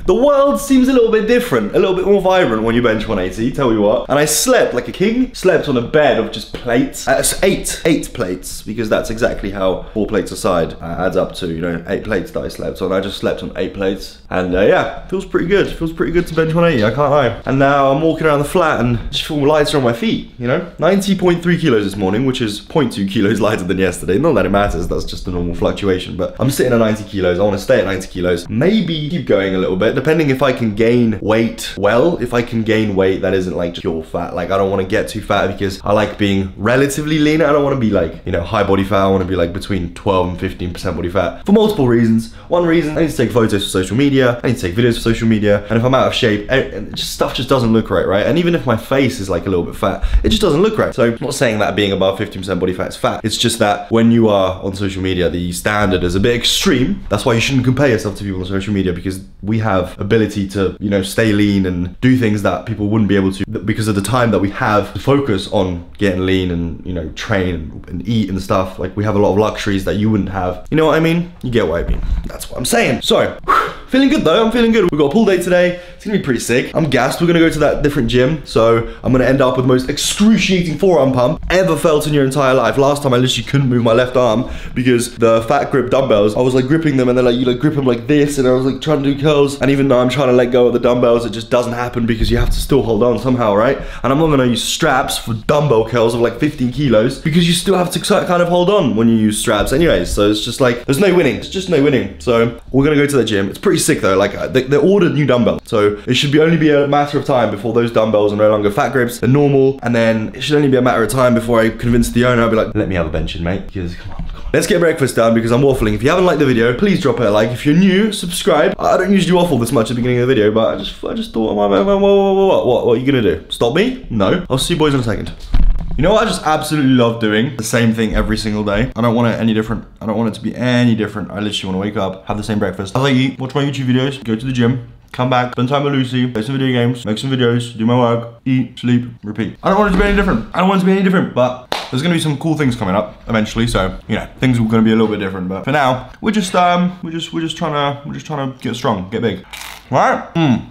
The world seems a little bit different, a little bit more vibrant when you bench 180, tell you what. And I slept like a king, slept on a bed of just plates. Eight plates, because that's exactly how 4 plates a side adds up to, you know, 8 plates that I slept on. I just slept on 8 plates. And yeah, feels pretty good. Feels pretty good to bench 180, I can't lie. And now I'm walking around the flat and just feel lighter on my feet, you know? 90.3 kilos this morning, which is 0.2 kilos lighter than yesterday. Not that it matters, that's just a normal fluctuation. But I'm sitting at 90 kilos, I want to stay at 90 kilos. Maybe keep going a little bit, depending if I can gain weight well. If I can gain weight that isn't like pure fat. Like I don't want to get too fat because I like being relatively lean. I don't want to be like, you know, high body fat. I want to be like between 12 and 15% body fat for multiple reasons. One reason, I need to take photos for social media. I need to take videos for social media. And if I'm out of shape, stuff just doesn't look right? And even if my face is like a little bit fat, it just doesn't look right. So I'm not saying that being above 15% body fat is fat. It's just that when you are on social media, the standard is a bit extreme. That's why you shouldn't compare yourself to people on social media, because we have ability to, you know, stay lean and do things that people wouldn't be able to because of the time that we have to focus on getting lean and, you know, train and eat and stuff. Like we have a lot of luxuries that you wouldn't have. You know what I mean? You get what I mean. That's what I'm saying. So, feeling good though, I'm feeling good. We've got a pool day today. It's gonna be pretty sick. I'm gassed. We're gonna go to that different gym. So I'm gonna end up with the most excruciating forearm pump ever felt in your entire life. Last time I literally couldn't move my left arm because the fat grip dumbbells, I was like gripping them and then like you like grip them like this and I was like trying to do curls. And even though I'm trying to let go of the dumbbells, it just doesn't happen because you have to still hold on somehow, right? And I'm not gonna use straps for dumbbell curls of like 15 kilos because you still have to kind of hold on when you use straps anyways. So it's just like, there's no winning. It's just no winning. So we're gonna go to the gym. It's pretty sick though. Like they ordered new dumbbells. So it should only be a matter of time before those dumbbells are no longer fat grips, they're normal. And then it should only be a matter of time before I convince the owner. I'll be like, let me have a benching, mate. Because come on. Let's get breakfast done because I'm waffling. If you haven't liked the video, please drop it a like. If you're new, subscribe. I don't usually waffle this much at the beginning of the video, but I just thought, what are you gonna do? Stop me? No. I'll see you boys in a second. You know what I just absolutely love doing? The same thing every single day. I don't want it any different. I don't want it to be any different. I literally want to wake up, have the same breakfast. As I eat, watch my YouTube videos, go to the gym, come back, spend time with Lucy, play some video games, make some videos, do my work, eat, sleep, repeat. I don't want it to be any different. I don't want it to be any different, but there's gonna be some cool things coming up eventually, so you know things are gonna be a little bit different. But for now, we're just trying to get strong, get big. All right?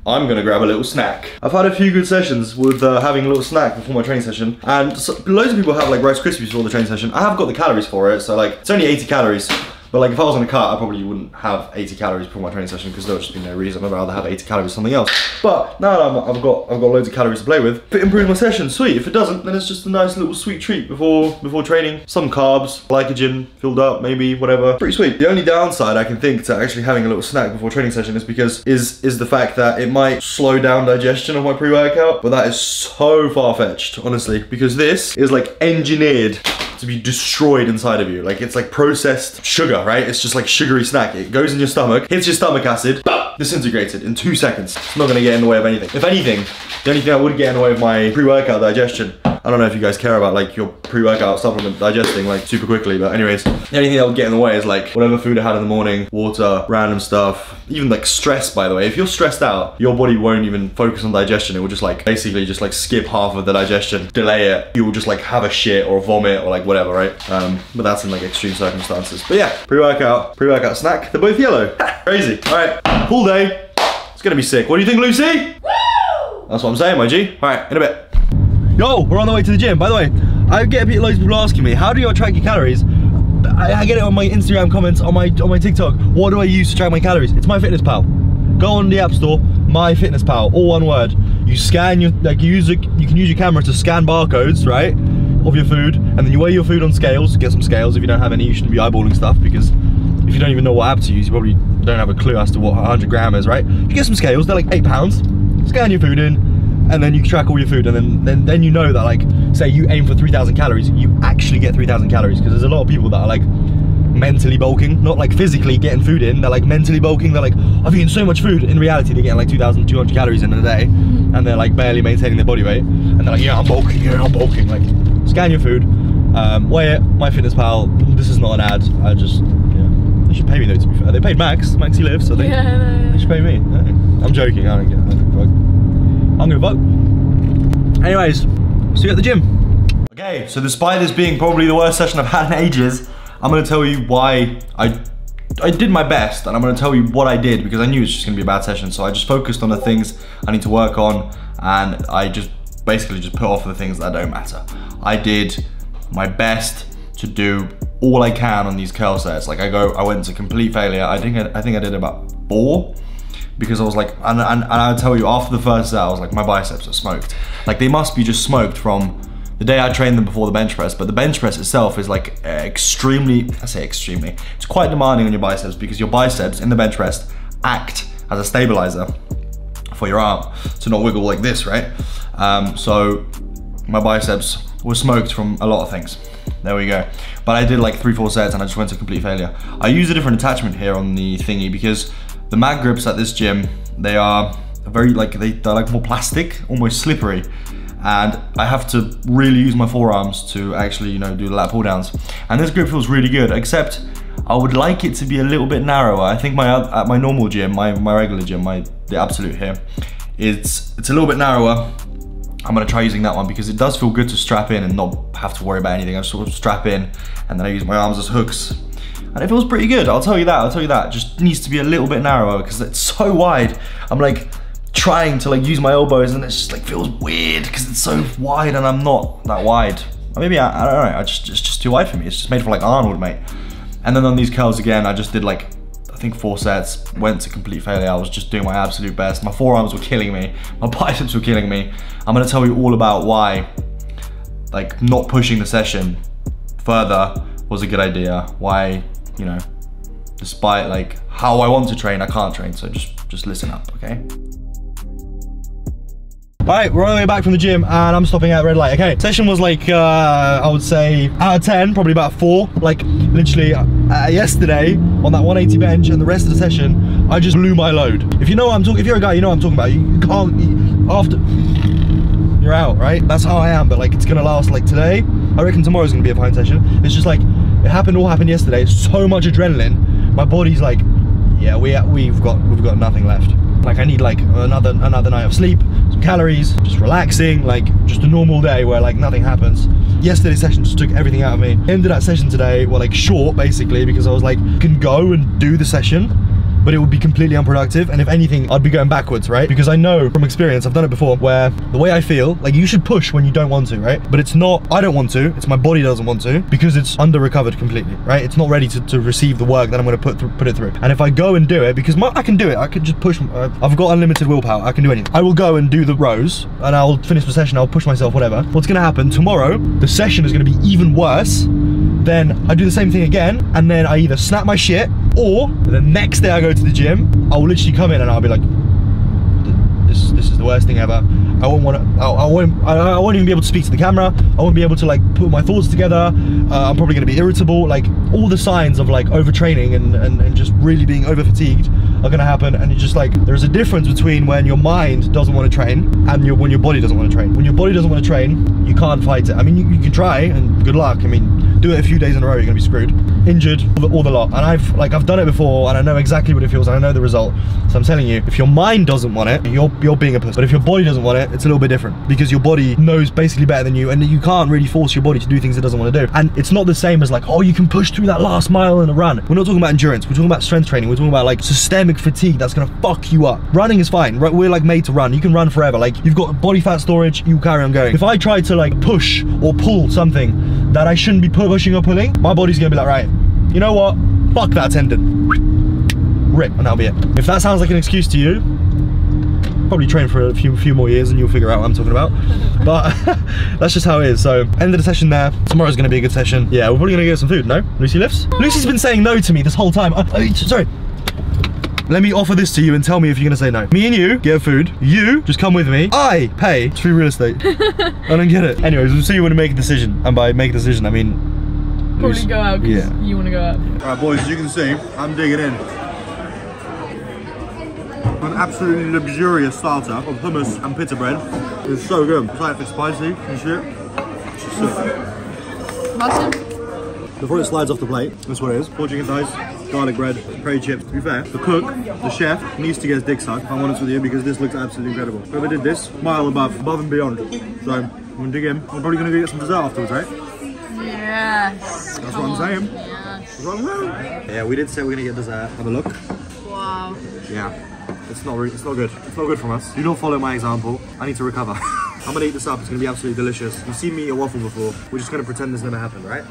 I'm gonna grab a little snack. I've had a few good sessions with having a little snack before my training session, and so, loads of people have like Rice Krispies before the training session. I have got the calories for it, so like it's only 80 calories. But like if I was on a cut, I probably wouldn't have 80 calories before my training session because there would just be no reason. I'd rather have 80 calories something else. But now I've got loads of calories to play with. If it improves my session, sweet. If it doesn't, then it's just a nice little sweet treat before training. Some carbs, glycogen filled up, maybe whatever. Pretty sweet. The only downside I can think to actually having a little snack before training session is because is the fact that it might slow down digestion of my pre-workout. But that is so far-fetched, honestly, because this is like engineered to be destroyed inside of you. Like it's like processed sugar, right? It's just like sugary snack. It goes in your stomach, hits your stomach acid, disintegrated in 2 seconds. It's not gonna get in the way of anything. If anything, the only thing that would get in the way of my pre-workout digestion, I don't know if you guys care about like your pre-workout supplement digesting like super quickly, but anyways, the only thing that would get in the way is like whatever food I had in the morning, water, random stuff, even like stress, by the way. If you're stressed out, your body won't even focus on digestion. It will just like basically just like skip half of the digestion, delay it. You will just like have a shit or a vomit or like whatever, right? But that's in like extreme circumstances. But yeah, pre-workout snack. They're both yellow. Crazy. All right, pool day. It's gonna be sick. What do you think, Lucy? Woo! That's what I'm saying, my G. All right, in a bit. Yo, we're on the way to the gym. By the way, I get loads of people asking me, how do you track your calories? I get it on my Instagram comments, on my TikTok. What do I use to track my calories? It's MyFitnessPal. Go on the App Store, MyFitnessPal, all one word. You scan your, like you can use your camera to scan barcodes, right, of your food, and then you weigh your food on scales. Get some scales. If you don't have any, you shouldn't be eyeballing stuff, because if you don't even know what app to use, you probably don't have a clue as to what 100 gram is, right? You get some scales, they're like £8. Scan your food in, and then you track all your food, and then you know that, like, say you aim for 3,000 calories, you actually get 3,000 calories, because there's a lot of people that are like mentally bulking, not like physically getting food in, they're like mentally bulking. They're like, I've eaten so much food. In reality, they're getting like 2,200 calories in a day, and they're like barely maintaining their body weight, and they're like, yeah, I'm bulking. Like, scan your food, weigh it, MyFitnessPal. This is not an ad. I just, yeah, they should pay me though, to be fair. They paid Maxi lives, so they should pay me. I'm joking, I don't give a fuck. I'm gonna vote. Anyways, see you at the gym. Okay, so despite this being probably the worst session I've had in ages, I'm gonna tell you why I did my best, and I'm gonna tell you what I did because I knew it was just gonna be a bad session. So I just focused on the things I need to work on, and I just basically just put off the things that don't matter. I did my best to do all I can on these curl sets. Like I went to complete failure. I think I did about 4 because I was like, and I'll tell you, after the first set, I was like, my biceps are smoked. Like they must be just smoked from the day I trained them before the bench press. But the bench press itself is like extremely, I say extremely, it's quite demanding on your biceps because your biceps in the bench press act as a stabilizer for your arm to not wiggle like this, right? So my biceps were smoked from a lot of things. There we go. But I did like 3-4 sets and I just went to complete failure. I use a different attachment here on the thingy because the mag grips at this gym, they are very like, they're like more plastic, almost slippery. And I have to really use my forearms to actually, you know, do the lat pull downs. And this grip feels really good, except I would like it to be a little bit narrower. I think at my normal gym, my regular gym, the Absolute here, it's a little bit narrower. I'm gonna try using that one because it does feel good to strap in and not have to worry about anything. I just sort of strap in and then I use my arms as hooks. And it feels pretty good, I'll tell you that. It just needs to be a little bit narrower because it's so wide. I'm like trying to like use my elbows and it just like feels weird because it's so wide and I'm not that wide. Or maybe, I don't know, it's just too wide for me. It's just made for like Arnold, mate. And then on these curls again, I just did like, I think 4 sets, went to complete failure. I was just doing my absolute best. My forearms were killing me. My biceps were killing me. I'm gonna tell you all about why like not pushing the session further was a good idea. Why, you know, despite like how I want to train, I can't train. So just listen up, okay? All right, we're on the way back from the gym and I'm stopping at red light. Okay, session was like, I would say out of 10, probably about 4. Like literally yesterday on that 180 bench and the rest of the session, I just blew my load. If you know what I'm talking, if you're a guy, you know what I'm talking about. You can't, after, you're out, right? That's how I am, but like it's gonna last like today. I reckon tomorrow's gonna be a fine session. It's just like, it all happened yesterday. So much adrenaline. My body's like, yeah, we've got nothing left. Like I need like another night of sleep, some calories, just relaxing, like just a normal day where like nothing happens. Yesterday's session just took everything out of me. Ended that session today, well like short basically, because I was like, can go and do the session, but it would be completely unproductive, and if anything, I'd be going backwards, right? Because I know from experience, I've done it before, where the way I feel, like you should push when you don't want to, right? But it's not, I don't want to, it's my body doesn't want to, because it's under-recovered completely, right? It's not ready to receive the work that I'm gonna put it through. And if I go and do it, because I can do it, I can just push, I've got unlimited willpower, I can do anything. I will go and do the rows, and I'll finish the session, I'll push myself, whatever. What's gonna happen tomorrow, the session is gonna be even worse. Then I do the same thing again, and then I either snap my shit, or the next day I go to the gym, I'll literally come in and I'll be like, this is the worst thing ever. I won't even be able to speak to the camera. I won't be able to like put my thoughts together. I'm probably gonna be irritable. Like all the signs of like overtraining and just really being over fatigued are gonna happen. And it's just like, there's a difference between when your mind doesn't want to train and when your body doesn't want to train. When your body doesn't want to train, you can't fight it. I mean, you can try and good luck. I mean, do it a few days in a row, you're gonna be screwed. Injured, all the lot. And I've done it before and I know exactly what it feels and I know the result. So I'm telling you, if your mind doesn't want it, you're being a puss. But if your body doesn't want it, it's a little bit different, because your body knows basically better than you, and you can't really force your body to do things it doesn't want to do. And it's not the same as like, oh, you can push through that last mile in a run. We're not talking about endurance, we're talking about strength training, we're talking about like systemic fatigue that's gonna fuck you up. Running is fine, right? We're like made to run. You can run forever. Like you've got body fat storage, you carry on going. If I try to like push or pull something that I shouldn't be pushing or pulling, my body's gonna be like, right, you know what? Fuck that tendon. Rip, and that'll be it. If that sounds like an excuse to you, probably train for a few more years and you'll figure out what I'm talking about. But that's just how it is. So end of the session there. Tomorrow's gonna be a good session. Yeah, we're probably gonna get some food, no? Lucy lifts? Lucy's been saying no to me this whole time. Sorry. Let me offer this to you and tell me if you're gonna say no. Me and you get food. You just come with me. I pay. It's free real estate. I don't get it. Anyways, we'll see you when we make a decision. And by make a decision, I mean probably go out because you want to go out. Alright boys, as you can see, I'm digging in. An absolutely luxurious starter of hummus and pita bread. It's so good. It's like if it's spicy and shit. It's just so Mustard? Before it slides off the plate, that's what it is. 4 chicken thighs, garlic bread, curry chips. To be fair, the cook, the chef, needs to get his dick sucked, if I'm honest with you, because this looks absolutely incredible. Whoever did this, mile above and beyond. So, I'm gonna dig in. We're probably gonna go get some dessert afterwards, right? Yes. That's what I'm saying. Yes. Yeah, we did say we're gonna get dessert. Have a look. Wow. Yeah, it's not good. It's not good from us. Do not follow my example. I need to recover. I'm gonna eat this up. It's gonna be absolutely delicious. You've seen me eat a waffle before. We're just gonna pretend this never happened, right?